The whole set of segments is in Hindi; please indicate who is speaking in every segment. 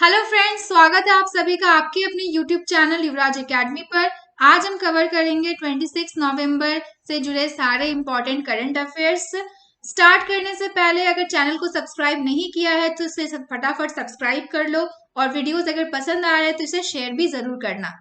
Speaker 1: हेलो फ्रेंड्स, स्वागत है आप सभी का आपके अपने यूट्यूब चैनल युवराज एकेडमी पर। आज हम कवर करेंगे 26 नवंबर से जुड़े सारे इंपॉर्टेंट करंट अफेयर्स। स्टार्ट करने से पहले अगर चैनल को सब्सक्राइब नहीं किया है तो इसे फटाफट सब्सक्राइब कर लो और वीडियोस अगर पसंद आ रहे हैं तो इसे शेयर भी जरूर करना।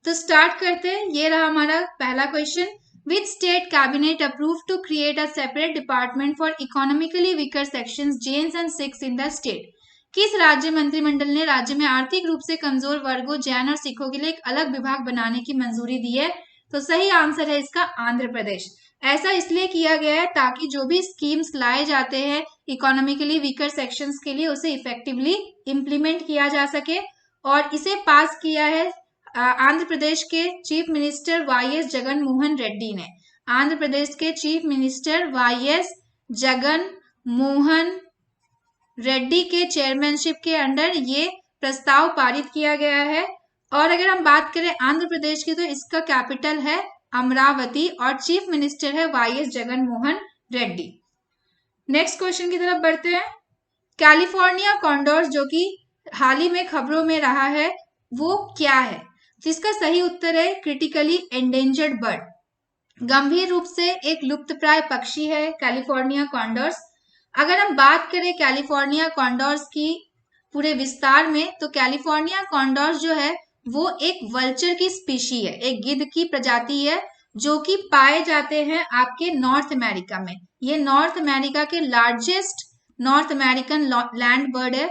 Speaker 1: तो स्टार्ट करते हैं। ये रहा हमारा पहला question. Which state cabinet approve to create a separate department for economically weaker sections Jains and Sikhs in the state? किस राज्य मंत्रिमंडल ने राज्य में आर्थिक रूप से कमजोर वर्गों जैन और सिखों के लिए एक अलग विभाग बनाने की मंजूरी दी है? तो सही आंसर है इसका आंध्र प्रदेश। ऐसा इसलिए किया गया है ताकि जो भी स्कीम्स लाए जाते हैं इकोनॉमिकली वीकर सेक्शंस के लिए उसे इफेक्टिवली इम्प्लीमेंट किया जा सके। और इसे पास किया है आंध्र प्रदेश के चीफ मिनिस्टर वाई.एस. जगन मोहन रेड्डी ने। आंध्र प्रदेश के चीफ मिनिस्टर वाई.एस. जगन मोहन रेड्डी के चेयरमैनशिप के अंडर ये प्रस्ताव पारित किया गया है। और अगर हम बात करें आंध्र प्रदेश की तो इसका कैपिटल है अमरावती और चीफ मिनिस्टर है वाई.एस. जगन मोहन रेड्डी। नेक्स्ट क्वेश्चन की तरफ बढ़ते हैं। कैलिफोर्निया कॉन्डोर्स जो कि हाल ही में खबरों में रहा है वो क्या है? जिसका सही उत्तर है क्रिटिकली एंडेंजर्ड बर्ड। गंभीर रूप से एक लुप्तप्राय पक्षी है कैलिफोर्निया कॉन्डोर्स। अगर हम बात करें कैलिफोर्निया कॉन्डोर्स की पूरे विस्तार में तो कैलिफोर्निया कॉन्डोर्स जो है वो एक वल्चर की स्पीशी है, एक गिद्ध की प्रजाति है जो कि पाए जाते हैं आपके नॉर्थ अमेरिका में। ये नॉर्थ अमेरिका के largest north American land bird है।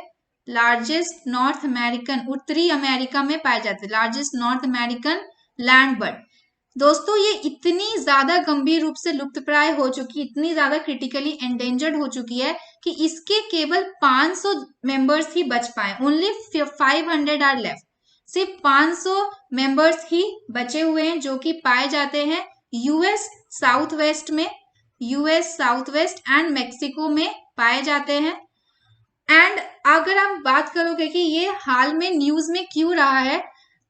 Speaker 1: लार्जेस्ट नॉर्थ अमेरिकन, उत्तरी अमेरिका में पाए जाते हैं largest north American land bird. दोस्तों ये इतनी ज्यादा गंभीर रूप से लुप्तप्राय हो चुकी, इतनी ज्यादा क्रिटिकली एंडेंजर्ड हो चुकी है कि इसके केवल 500 मेंबर्स ही बच पाए। Only 500 are left. सिर्फ 500 मेंबर्स ही बचे हुए हैं जो कि पाए जाते हैं यूएस साउथ वेस्ट में, US south west and Mexico में पाए जाते हैं। एंड अगर हम बात करोगे कि ये हाल में न्यूज में क्यों रहा है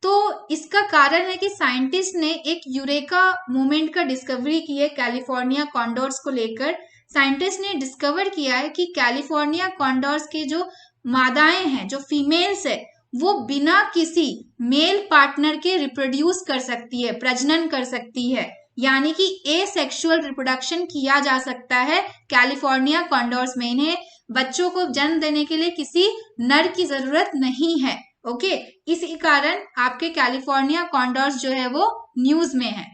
Speaker 1: तो इसका कारण है कि साइंटिस्ट ने एक यूरेका मूवमेंट का डिस्कवरी की है कैलिफोर्निया कॉन्डोर्स को लेकर। साइंटिस्ट ने डिस्कवर किया है कि कैलिफोर्निया कॉन्डोर्स के जो मादाएं हैं, जो फीमेल्स है, वो बिना किसी मेल पार्टनर के रिप्रोड्यूस कर सकती है, प्रजनन कर सकती है, यानी कि एसेक्सुअल रिप्रोडक्शन किया जा सकता है कैलिफोर्निया कॉन्डोर्स में। इन्हें बच्चों को जन्म देने के लिए किसी नर की जरूरत नहीं है। ओके, इसी कारण आपके कैलिफोर्निया कॉन्डोर्स जो है वो न्यूज में है।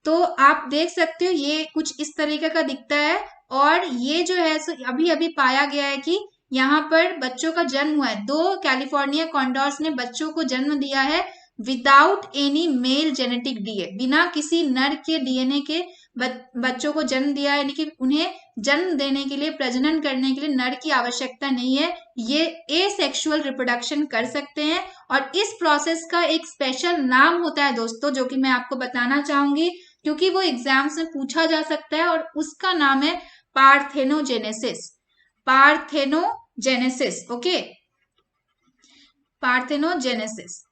Speaker 1: तो आप देख सकते हो ये कुछ इस तरीके का दिखता है। और ये जो है अभी अभी पाया गया है कि यहाँ पर बच्चों का जन्म हुआ है। 2 कैलिफोर्निया कॉन्डोर्स ने बच्चों को जन्म दिया है without any male genetic DNA, बिना किसी नर के डीएनए के बच्चों को जन्म दिया है, यानी कि उन्हें जन्म देने के लिए, प्रजनन करने के लिए नर की आवश्यकता नहीं है। ये एसेक्सुअल रिप्रोडक्शन कर सकते हैं। और इस प्रोसेस का एक स्पेशल नाम होता है दोस्तों, जो कि मैं आपको बताना चाहूंगी क्योंकि वो एग्जाम्स में पूछा जा सकता है, और उसका नाम है parthenogenesis. Parthenogenesis, okay, parthenogenesis.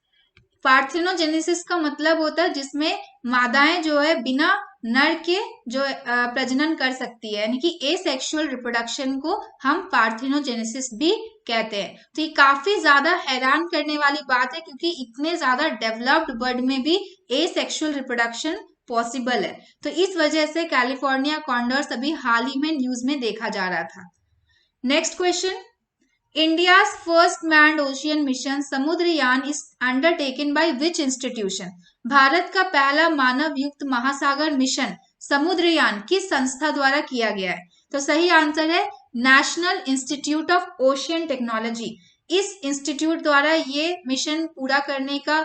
Speaker 1: Parthenogenesis का मतलब होता है जिसमें मादाएं जो है बिना नर के जो प्रजनन कर सकती है, यानी कि एसेक्सुअल रिप्रोडक्शन को हम पार्थेनोजेनेसिस भी कहते हैं। तो ये काफी ज्यादा हैरान करने वाली बात है क्योंकि इतने ज्यादा डेवलप्ड बर्ड में भी एसेक्सुअल रिप्रोडक्शन पॉसिबल है। तो इस वजह से कैलिफोर्निया कॉन्डोर्स अभी हाल ही में न्यूज में देखा जा रहा था। Next question. India's first manned ocean mission Samudrayaan is undertaken by which institution? Bharat का पहला मानव युक्त महासागर मिशन समुद्रयान किस संस्था द्वारा किया गया है? तो सही आंसर है national institute of ocean technology. इस इंस्टीट्यूट द्वारा ये मिशन पूरा करने का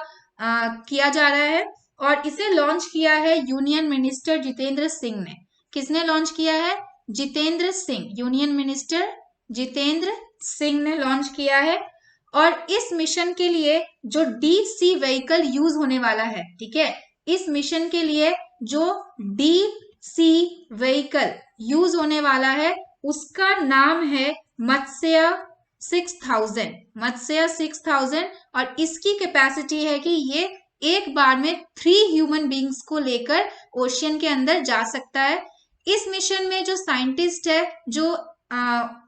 Speaker 1: किया जा रहा है और इसे लॉन्च किया है यूनियन मिनिस्टर जितेंद्र सिंह ने। किसने लॉन्च किया है? जितेंद्र सिंह, यूनियन मिनिस्टर जितेंद्र सिंह ने लॉन्च किया है। और इस मिशन के लिए जो डीप सी व्हीकल यूज होने वाला है, ठीक है, इस मिशन के लिए जो डीप सी व्हीकल यूज होने वाला है उसका नाम है मत्स्य 6000। मत्स्य 6000। और इसकी कैपेसिटी है कि ये एक बार में 3 ह्यूमन बींग्स को लेकर ओशियन के अंदर जा सकता है। इस मिशन में जो साइंटिस्ट है, जो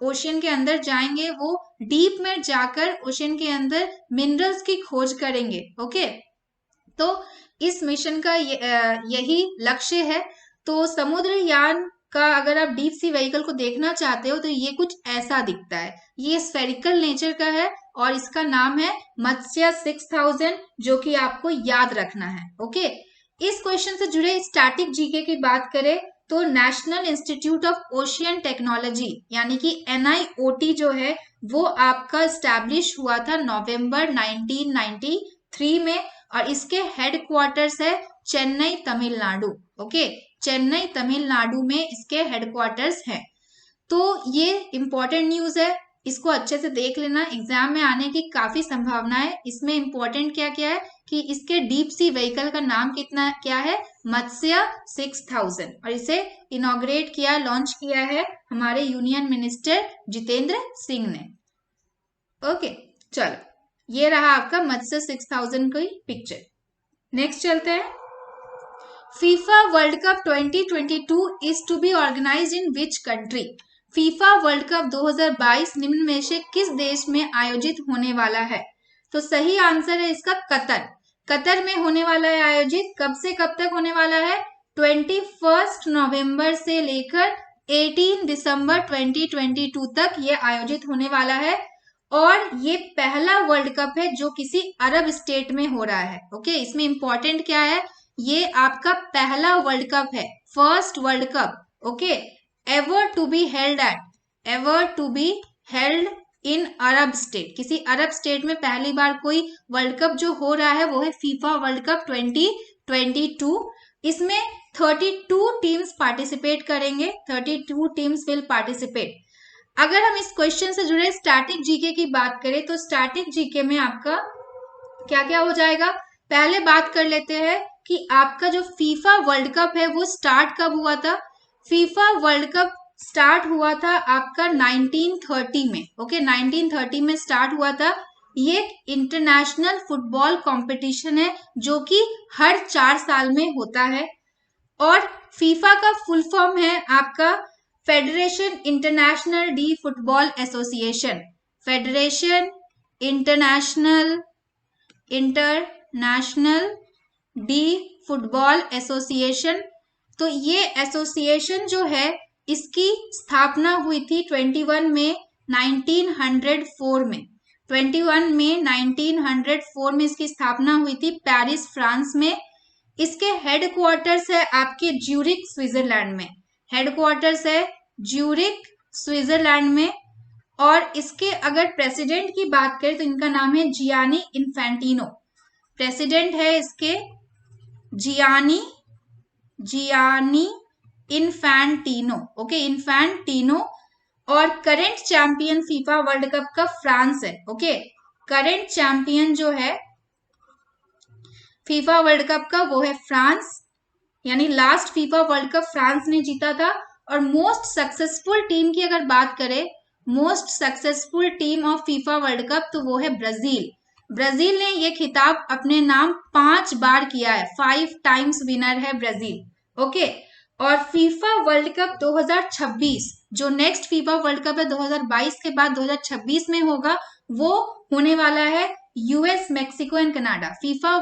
Speaker 1: ओशियन के अंदर जाएंगे, वो डीप में जाकर ओशियन के अंदर मिनरल्स की खोज करेंगे। ओके, तो इस मिशन का यही लक्ष्य है। तो समुद्रयान का अगर आप डीप सी व्हीकल को देखना चाहते हो तो ये कुछ ऐसा दिखता है। ये स्फेरिकल नेचर का है और इसका नाम है मत्स्य 6000, जो कि आपको याद रखना है। ओके, इस क्वेश्चन से जुड़े स्टैटिक जीके की बात करें तो national institute of ocean technology यानी कि NIOT जो है वो आपका स्टैब्लिश हुआ था नवंबर 1993 में, और इसके हेडक्वार्टर्स है चेन्नई तमिलनाडु। ओके, चेन्नई तमिलनाडु में इसके हेडक्वार्टर्स हैं। तो ये इंपॉर्टेंट न्यूज है, इसको अच्छे से देख लेना, एग्जाम में आने की काफी संभावना है। इसमें इंपॉर्टेंट क्या क्या है कि इसके डीप सी व्हीकल का नाम क्या है, मत्स्य 6000, और इसे इनॉग्रेट किया, लॉन्च किया है हमारे यूनियन मिनिस्टर जितेंद्र सिंह ने। ओके, चलो ये रहा आपका मत्स्य 6000 की पिक्चर। नेक्स्ट चलते हैं। FIFA World Cup 2022 is to be organised in which country? FIFA World Cup 2022 निम्न में से किस देश में आयोजित होने वाला है? तो सही आंसर है इसका कतर। कतर में होने वाला है आयोजित। कब से कब तक होने वाला है? 21 नवंबर से लेकर 18 दिसंबर 2022 तक ये आयोजित होने वाला है, और ये पहला वर्ल्ड कप है जो किसी अरब स्टेट में हो रहा है। ओके, इसमें इंपॉर्टेंट क्या है, ये आपका पहला वर्ल्ड कप है, first World Cup. Okay, ever to be held in Arab state, किसी अरब स्टेट में पहली बार कोई वर्ल्ड कप जो हो रहा है वो है फीफा वर्ल्ड कप 2022। इसमें 32 टीम्स पार्टिसिपेट करेंगे, 32 टीम्स विल पार्टिसिपेट। अगर हम इस क्वेश्चन से जुड़े स्टैटिक जीके की बात करें तो स्टैटिक जीके में आपका क्या क्या हो जाएगा, पहले बात कर लेते हैं कि आपका जो फीफा वर्ल्ड कप है वो स्टार्ट कब हुआ था। फीफा वर्ल्ड कप स्टार्ट हुआ था आपका 1930 में। ओके, 1930 में स्टार्ट हुआ था। ये इंटरनेशनल फुटबॉल कंपटीशन है जो कि हर 4 साल में होता है, और फीफा का फुल फॉर्म है आपका federation international D football association. Federation international D football association. तो ये एसोसिएशन जो है इसकी स्थापना हुई थी 21 मई 1904 में। 21 मई 1904 में इसकी स्थापना हुई थी पेरिस फ्रांस में। इसके हेडक्वार्टर्स है आपके ज्यूरिक स्विट्जरलैंड में। हेडक्वार्टर्स है ज्यूरिक स्विट्जरलैंड में। और इसके अगर प्रेसिडेंट की बात करें तो इनका नाम है जियानी इन्फेंटिनो। प्रेसिडेंट है इसके जियानी इन्फेंटिनो। Okay, Infantino. और current champion FIFA World Cup का फ्रांस है। ओके, करंट चैंपियन जो है फीफा वर्ल्ड कप का वो है फ्रांस, यानी last FIFA World cup France ने जीता था। और मोस्ट सक्सेसफुल टीम की अगर बात करें, most successful team of FIFA World cup, तो वो है ब्राजील। ब्राजील ने ये खिताब अपने नाम 5 बार किया है, 5 टाइम्स विनर है ब्राजील। ओके, और फीफा वर्ल्ड कप 2026 जो नेक्स्ट फीफा वर्ल्ड कप है 2022 के बाद 2026 में होगा, वो होने वाला है US, Mexico and Canada. FIFA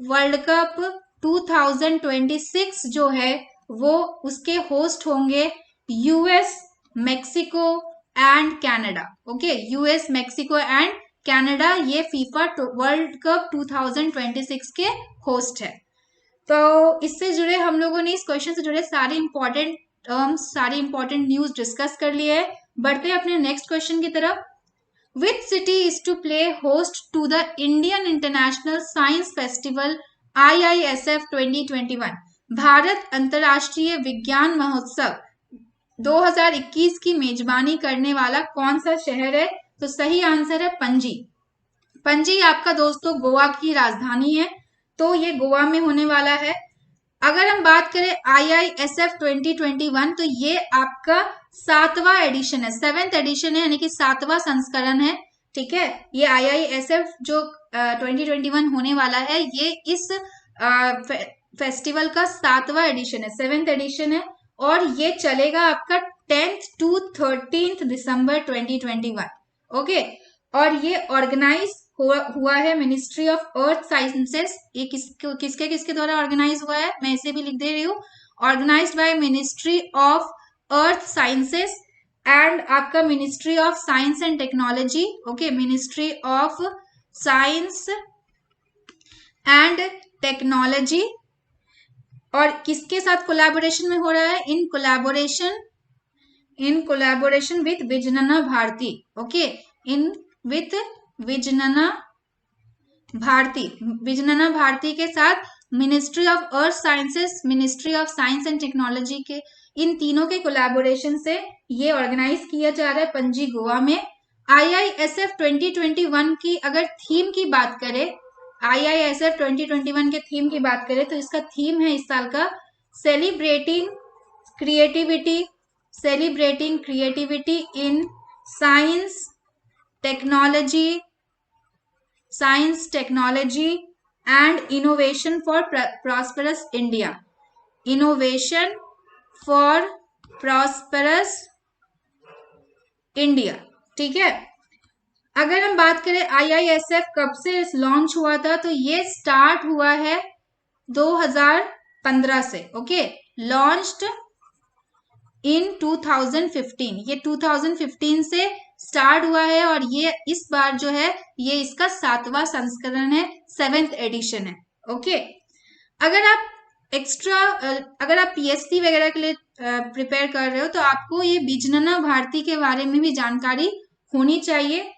Speaker 1: World cup 2026 जो है वो उसके होस्ट होंगे US, Mexico and Canada. Okay, US, Mexico and Canada ये फीफा वर्ल्ड कप 2026 के होस्ट है। तो इससे जुड़े हम लोगों ने इस क्वेश्चन से जुड़े सारे इंपॉर्टेंट टर्म्स, सारी इंपॉर्टेंट न्यूज डिस्कस कर लिए है। बढ़ते हैं अपने नेक्स्ट क्वेश्चन की तरफ। Which city is to play host to the Indian International Science Festival IISF 2021? Bharat अंतर्राष्ट्रीय विज्ञान महोत्सव 2021 की मेजबानी करने वाला कौन सा शहर है? तो सही आंसर है पणजी। पणजी आपका दोस्तों गोवा की राजधानी है, तो ये गोवा में होने वाला है। अगर हम बात करें IISF 2021 तो ये आपका 7वां एडिशन है, 7th एडिशन है, यानी कि 7वां संस्करण है। ठीक है, ये IISF जो 2021 होने वाला है ये इस फेस्टिवल का 7वां एडिशन है, 7th एडिशन है। और ये चलेगा आपका 10th to 13th December 2021। Okay, और ये ऑर्गेनाइज हुआ है मिनिस्ट्री ऑफ अर्थ साइंसेस। ये किसके किसके द्वारा ऑर्गेनाइज हुआ है, मैं इसे भी लिख दे रही हूँ, organized by ministry of earth sciences and आपका ministry of science and technology. Okay, ministry of science and technology. और किसके साथ कोलैबोरेशन में हो रहा है, in collaboration with Vijnana Bharati. Okay, in with Vijnana Bharati के साथ ministry of earth sciences, ministry of science and technology के, इन तीनों के कोलैबोरेशन से ये ऑर्गेनाइज किया जा रहा है पणजी गोवा में। IISF 2021 की अगर थीम की बात करें, IISF 2021 के थीम की बात करें तो इसका थीम है इस साल का celebrating creativity in science technology and innovation for prosperous India. Innovation for prosperous India, ठीक है। अगर हम बात करें IISF कब से लॉन्च हुआ था, तो ये स्टार्ट हुआ है 2015 से। ओके, लॉन्च्ड इन 2015, ये 2015 से स्टार्ट हुआ है और ये इस बार जो है ये इसका 7वां संस्करण है, 7th एडिशन है। ओके, अगर आप PhD वगैरह के लिए प्रिपेयर कर रहे हो तो आपको ये विजनना भारती के बारे में भी जानकारी होनी चाहिए।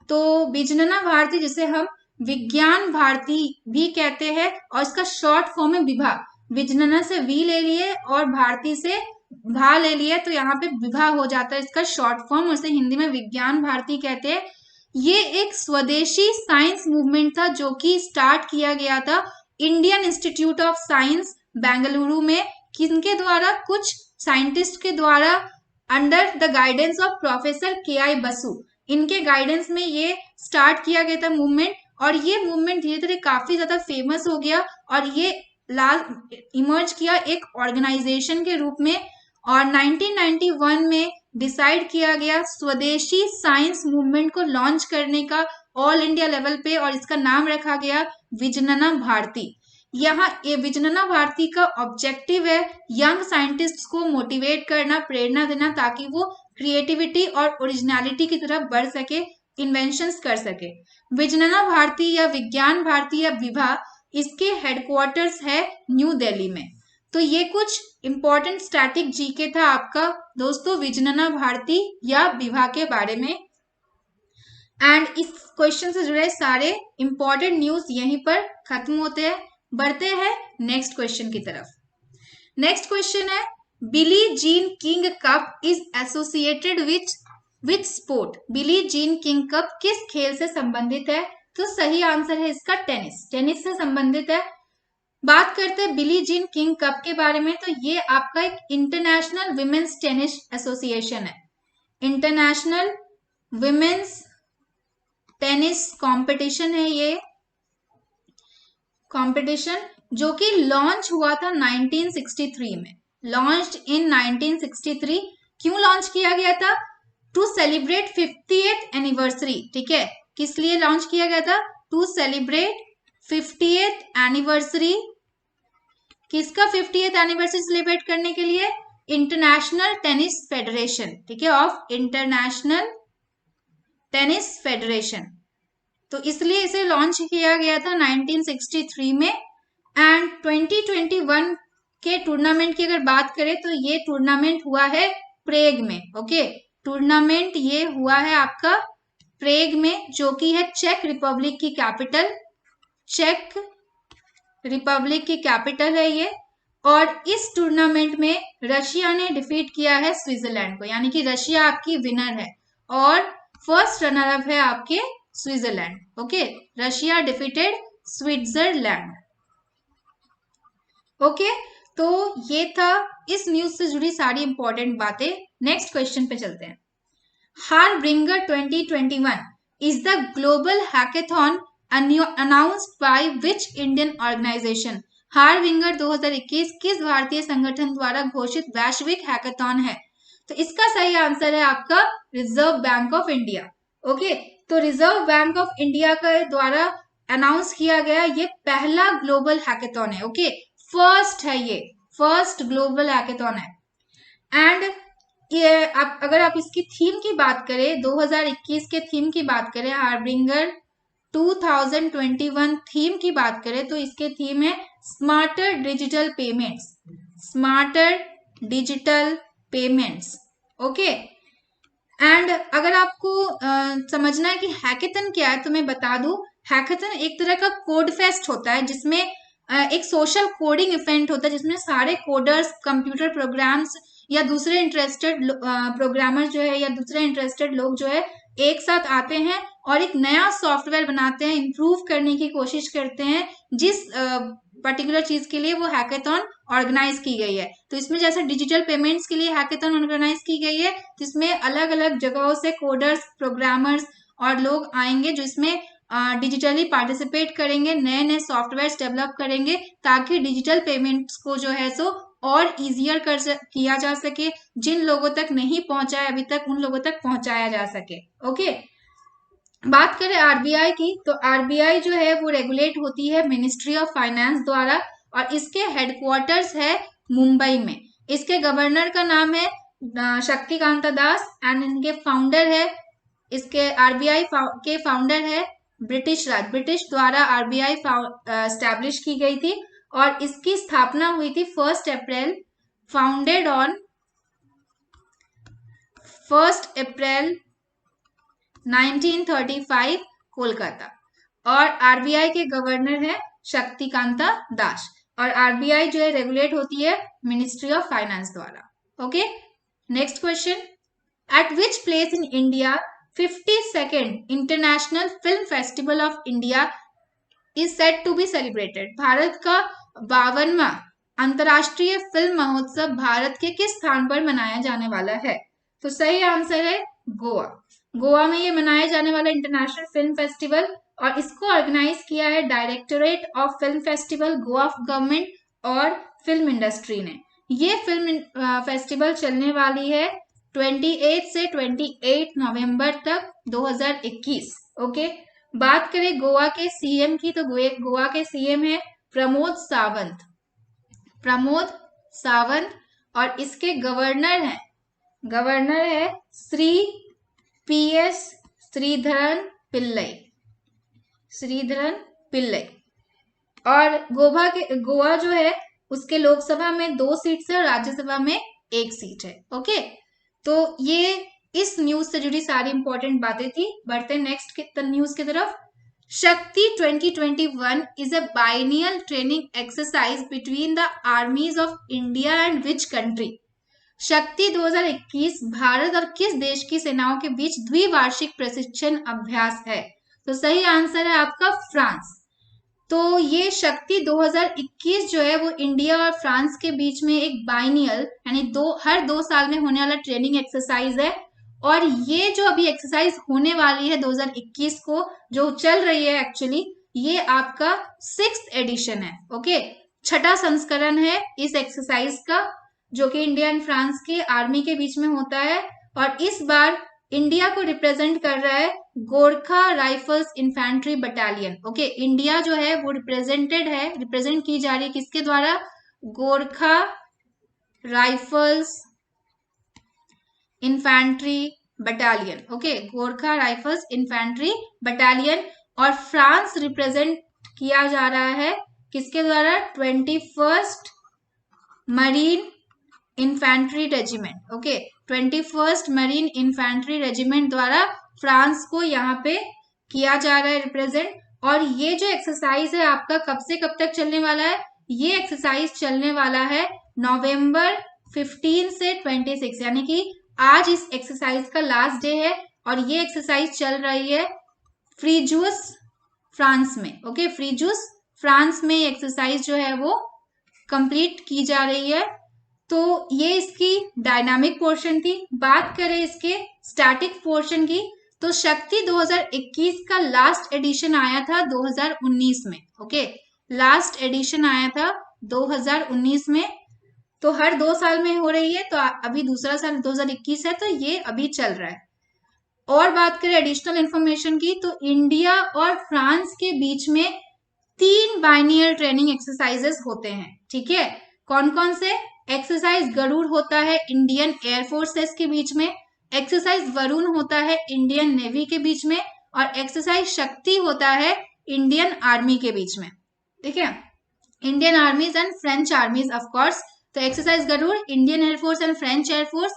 Speaker 1: तो विजनना भारती जिसे हम विज्ञान भारती भी कहते हैं और इसका शॉर्ट फॉर्म है विभा। विजनना से वी ले लिए और भारती से भा ले लिए तो यहाँ पे विभा हो जाता है इसका शॉर्ट फॉर्म, और इसे हिंदी में विज्ञान भारती कहते हैं। ये एक स्वदेशी साइंस मूवमेंट था जो कि स्टार्ट किया गया था Indian institute of science Bengaluru में, किनके द्वारा, कुछ साइंटिस्ट के द्वारा, under the guidance of professor KI Basu. इनके गाइडेंस में ये स्टार्ट किया गया था मूवमेंट, और ये मूवमेंट धीरे धीरे काफी ज्यादा फेमस हो गया और ये इमर्ज किया एक ऑर्गेनाइजेशन के रूप में। और 1991 में डिसाइड किया गया स्वदेशी साइंस मूवमेंट को लॉन्च करने का ऑल इंडिया लेवल पे, और इसका नाम रखा गया विजनना भारती। यहाँ ये विजनना भारती का ऑब्जेक्टिव है यंग साइंटिस्ट्स को मोटिवेट करना, प्रेरणा देना, ताकि वो क्रिएटिविटी और ओरिजिनलिटी की तरफ बढ़ सके, इन्वेंशंस कर सके। विजनना भारती या विज्ञान भारती या विभा, इसके हेडक्वार्टर्स है न्यू दिल्ली में। तो ये कुछ इंपॉर्टेंट स्टैटिक जीके था आपका दोस्तों विजनना भारती या विभा के बारे में। एंड इस क्वेश्चन से जुड़े सारे इंपॉर्टेंट न्यूज यहीं पर खत्म होते हैं। बढ़ते हैं नेक्स्ट क्वेश्चन की तरफ। नेक्स्ट क्वेश्चन है, Billie Jean King cup is associated which sport. Billie Jean King cup किस खेल से संबंधित है? तो सही आंसर है इसका टेनिस से संबंधित है। बात करते हैं बिली जीन किंग कप के बारे में, तो ये आपका एक इंटरनेशनल विमेन्स टेनिस एसोसिएशन है। इंटरनेशनल विमेन्स टेनिस कंपटीशन है ये कंपटीशन, जो कि लॉन्च हुआ था 1963 में। Launched in 1963। क्यों लॉन्च किया गया था? To celebrate 50th anniversary. ठीक है, किस लिए लॉन्च किया गया था? To celebrate 50th anniversary. किसका 50th एनिवर्सरी सेलिब्रेट करने के लिए? इंटरनेशनल टेनिस फेडरेशन, ठीक है, ऑफ इंटरनेशनल टेनिस फेडरेशन। तो इसलिए इसे लॉन्च किया गया था 1963 में। एंड 2021 के टूर्नामेंट की अगर बात करें तो ये टूर्नामेंट हुआ है प्रेग में। ओके, टूर्नामेंट ये हुआ है आपका प्रेग में, जो कि है चेक रिपब्लिक की कैपिटल। चेक रिपब्लिक की कैपिटल है ये। और इस टूर्नामेंट में रशिया ने डिफीट किया है स्विट्जरलैंड को, यानी कि रशिया आपकी विनर है और फर्स्ट रनर अप है आपके Switzerland. Okay, Russia defeated Switzerland. Okay, तो ये था इस न्यूज से जुड़ी सारी इंपॉर्टेंट बातें। नेक्स्ट क्वेश्चन पे चलते हैं। Harbinger 2021 is the global hackathon announced by which Indian organization? Harbinger 2021 किस भारतीय संगठन द्वारा घोषित वैश्विक हैकाथॉन है? तो इसका सही आंसर है आपका reserve bank of India. Okay, तो रिजर्व बैंक ऑफ इंडिया के द्वारा अनाउंस किया गया ये पहला ग्लोबल हैकाथॉन है। ओके, फर्स्ट है, ये फर्स्ट ग्लोबल हैकाथॉन है। एंड ये अगर आप इसकी थीम की बात करें, 2021 के थीम की बात करें, हार्बिंगर 2021 थीम की बात करें, तो इसके थीम है smarter digital payments, smarter digital payments. Okay, and अगर आपको समझना है कि हैकाथन क्या है तो मैं बता दूं, हैकाथन एक तरह का कोड फेस्ट होता है जिसमें एक सोशल कोडिंग इवेंट होता है जिसमें सारे कोडर्स, कंप्यूटर प्रोग्राम्स या दूसरे इंटरेस्टेड प्रोग्रामर जो है या दूसरे इंटरेस्टेड लोग जो है एक साथ आते हैं और एक नया सॉफ्टवेयर बनाते हैं, इंप्रूव करने की कोशिश करते हैं जिस पर्टिकुलर चीज के लिए वो हैकाथॉन ऑर्गेनाइज की गई है। तो इसमें जैसे डिजिटल पेमेंट्स के लिए हैकाथॉन ऑर्गेनाइज की गई है, जिसमें अलग अलग जगहों से कोडर्स, प्रोग्रामर्स और लोग आएंगे जो इसमें डिजिटली पार्टिसिपेट करेंगे, नए नए सॉफ्टवेयर डेवलप करेंगे ताकि डिजिटल पेमेंट्स को जो है सो और इजियर किया जा सके, जिन लोगों तक नहीं पहुंचा है अभी तक उन लोगों तक पहुंचाया जा सके। ओके, बात करें आरबीआई की, तो आरबीआई जो है वो रेगुलेट होती है मिनिस्ट्री ऑफ फाइनेंस द्वारा और इसके हेडक्वार्टर्स है मुंबई में। इसके गवर्नर का नाम है शक्तिकांता दास एंड इनके फाउंडर है, इसके आरबीआई के फाउंडर है ब्रिटिश राज, ब्रिटिश द्वारा आरबीआई एस्टैब्लिश की गई थी और इसकी स्थापना हुई थी 1 अप्रैल, फाउंडेड ऑन 1 अप्रैल 1935 कोलकाता। और आरबीआई के गवर्नर है शक्तिकांता दास और आरबीआई जो है रेगुलेट होती है मिनिस्ट्री ऑफ फाइनेंस द्वारा। Okay, next question, at which place in India 52nd international film festival of India is set to be celebrated? Bharat का 52वां अंतरराष्ट्रीय फिल्म महोत्सव भारत के किस स्थान पर मनाया जाने वाला है? तो सही आंसर है गोवा। गोवा में ये मनाया जाने वाला इंटरनेशनल फिल्म फेस्टिवल और इसको ऑर्गेनाइज किया है directorate of film festival, Goa government और फिल्म इंडस्ट्री ने। ये फिल्म फेस्टिवल चलने वाली है 28 से 28 नवंबर तक 2021। ओके, बात करें गोवा के सीएम की, तो गोवा के सीएम है प्रमोद सावंत, प्रमोद सावंत और इसके गवर्नर है श्री PS श्रीधरन पिल्लई, श्रीधरन पिल्लई। और गोवा जो है उसके लोकसभा में 2 सीट है और राज्यसभा में 1 सीट है। ओके, तो ये इस न्यूज से जुड़ी सारी इंपॉर्टेंट बातें थी। बढ़ते नेक्स्ट न्यूज की तरफ। शक्ति 2021 is a biennial training exercise between the armies of India and which country? शक्ति 2021 भारत और किस देश की सेनाओं के बीच द्विवार्षिक प्रशिक्षण अभ्यास है? तो सही आंसर है आपका फ्रांस। तो ये शक्ति 2021 जो है वो इंडिया और फ्रांस के बीच में एक बाइनियल यानी हर 2 साल में होने वाला ट्रेनिंग एक्सरसाइज है और ये जो अभी एक्सरसाइज होने वाली है 2021 को जो चल रही है, एक्चुअली ये आपका 6th एडिशन है। ओके, 6ठा संस्करण है इस एक्सरसाइज का जो कि इंडिया एंड फ्रांस के आर्मी के बीच में होता है और इस बार इंडिया को रिप्रेजेंट कर रहा है Gorkha rifles infantry battalion. Okay, India जो है वो रिप्रेजेंट की जा रही है किसके द्वारा? Gorkha rifles infantry battalion. Okay, Gorkha rifles infantry battalion. और फ्रांस रिप्रेजेंट किया जा रहा है किसके द्वारा? 21st marine infantry regiment. Okay, 21st marine infantry regiment द्वारा फ्रांस को यहाँ पे किया जा रहा है रिप्रेजेंट। और ये जो एक्सरसाइज है आपका कब से कब तक चलने वाला है? ये एक्सरसाइज चलने वाला है नवंबर 15 से 26, यानी कि आज इस एक्सरसाइज का लास्ट डे है और ये एक्सरसाइज चल रही है फ्रीजूस फ्रांस में। ओके, फ्रीजूस फ्रांस में एक्सरसाइज जो है वो कंप्लीट की जा रही है। तो ये इसकी डायनामिक पोर्शन थी। बात करें इसके स्टैटिक पोर्शन की, तो शक्ति 2021 का लास्ट एडिशन आया था 2019 में। ओके, लास्ट एडिशन आया था 2019 में, तो हर 2 साल में हो रही है, तो अभी दूसरा साल 2021 है, तो ये अभी चल रहा है। और बात करें एडिशनल इंफॉर्मेशन की, तो इंडिया और फ्रांस के बीच में 3 बाइनियल ट्रेनिंग एक्सरसाइजेस होते हैं, ठीक है। कौन कौन से? एक्सरसाइज गरुड़ होता है इंडियन एयर फोर्सेस के बीच में, एक्सरसाइज वरुण होता है इंडियन नेवी के बीच में, और एक्सरसाइज शक्ति होता है इंडियन आर्मी के बीच में, ठीक है। Indian armies and French armies of course. तो exercise Garuda Indian air force and French air force,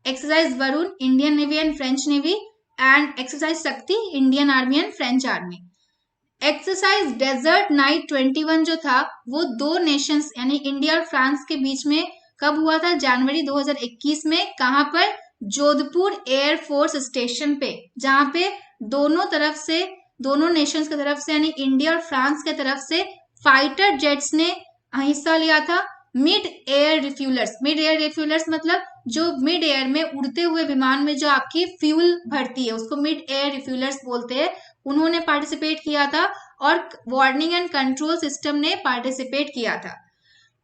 Speaker 1: exercise Varuna Indian navy and French navy, and exercise Shakti Indian army and French army. Exercise desert knight 21 जो था वो 2 नेशंस यानी इंडिया और फ्रांस के बीच में कब हुआ था? जनवरी 2021 में। कहां पर? जोधपुर एयर फोर्स स्टेशन पे, जहां पे दोनों नेशंस की तरफ से यानी इंडिया और फ्रांस की तरफ से फाइटर जेट्स ने हिस्सा लिया था। मिड एयर रिफ्यूलर्स मतलब जो मिड एयर में उड़ते हुए विमान में जो आपकी फ्यूल भरती है उसको मिड एयर रिफ्यूलर्स बोलते हैं, उन्होंने पार्टिसिपेट किया था। और वार्निंग एंड कंट्रोल सिस्टम ने पार्टिसिपेट किया था।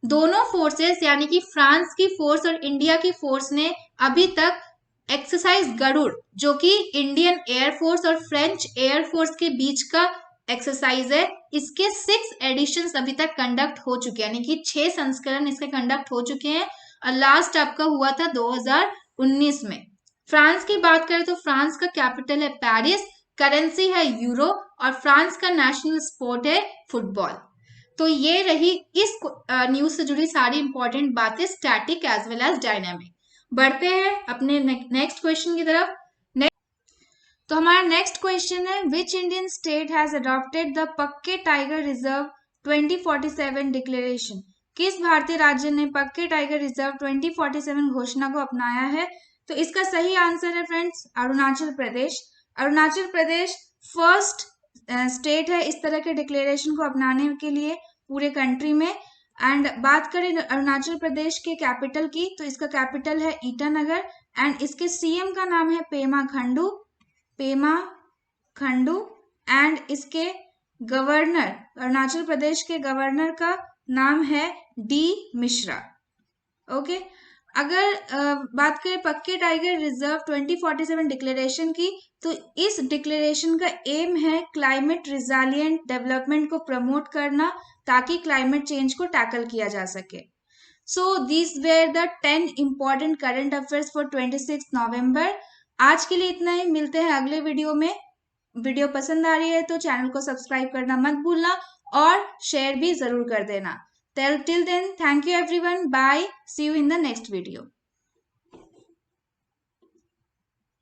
Speaker 1: दोनों फोर्सेस यानी कि फ्रांस की फोर्स और इंडिया की फोर्स ने अभी तक एक्सरसाइज गरुड़, जो कि इंडियन एयरफोर्स और फ्रेंच एयरफोर्स के बीच का एक्सरसाइज है, इसके 6 एडिशंस अभी तक कंडक्ट हो चुके हैं, यानी कि 6 संस्करण इसके कंडक्ट हो चुके हैं, और लास्ट आपका हुआ था 2019 में। फ्रांस की बात करें तो फ्रांस का कैपिटल है पेरिस, करेंसी है यूरो, और फ्रांस का नेशनल स्पोर्ट है फुटबॉल। तो ये रही इस न्यूज से जुड़ी सारी इंपॉर्टेंट बातें, static as well as dynamic. बढ़ते हैं अपने नेक्स्ट क्वेश्चन की तरफ। तो हमारा नेक्स्ट क्वेश्चन है, which Indian state has adopted the पक्के टाइगर रिजर्व 2047 डिक्लेरेशन? किस भारतीय राज्य ने पक्के टाइगर रिजर्व 2047 घोषणा को अपनाया है? तो इसका सही आंसर है friends Arunachal Pradesh. Arunachal Pradesh first state है इस तरह के डिक्लेरेशन को अपनाने के लिए पूरे कंट्री में। एंड बात करें अरुणाचल प्रदेश के कैपिटल की, तो इसका कैपिटल है ईटानगर, एंड इसके सीएम का नाम है पेमा खंडू, एंड इसके गवर्नर, अरुणाचल प्रदेश के गवर्नर का नाम है डी मिश्रा। ओके, अगर बात करें पक्के टाइगर रिजर्व 2047 डिक्लेरेशन की, तो इस डिक्लेरेशन का एम है क्लाइमेट रिजालिएंट डेवलपमेंट को प्रमोट करना, ताकि क्लाइमेट चेंज को टैकल किया जा सके। So these were the 10 important current affairs for 26 नवंबर। आज के लिए इतना ही, मिलते हैं अगले वीडियो में। वीडियो पसंद आ रही है तो चैनल को सब्सक्राइब करना मत भूलना और शेयर भी जरूर कर देना। Till then, thank you everyone. Bye. See you in the next video.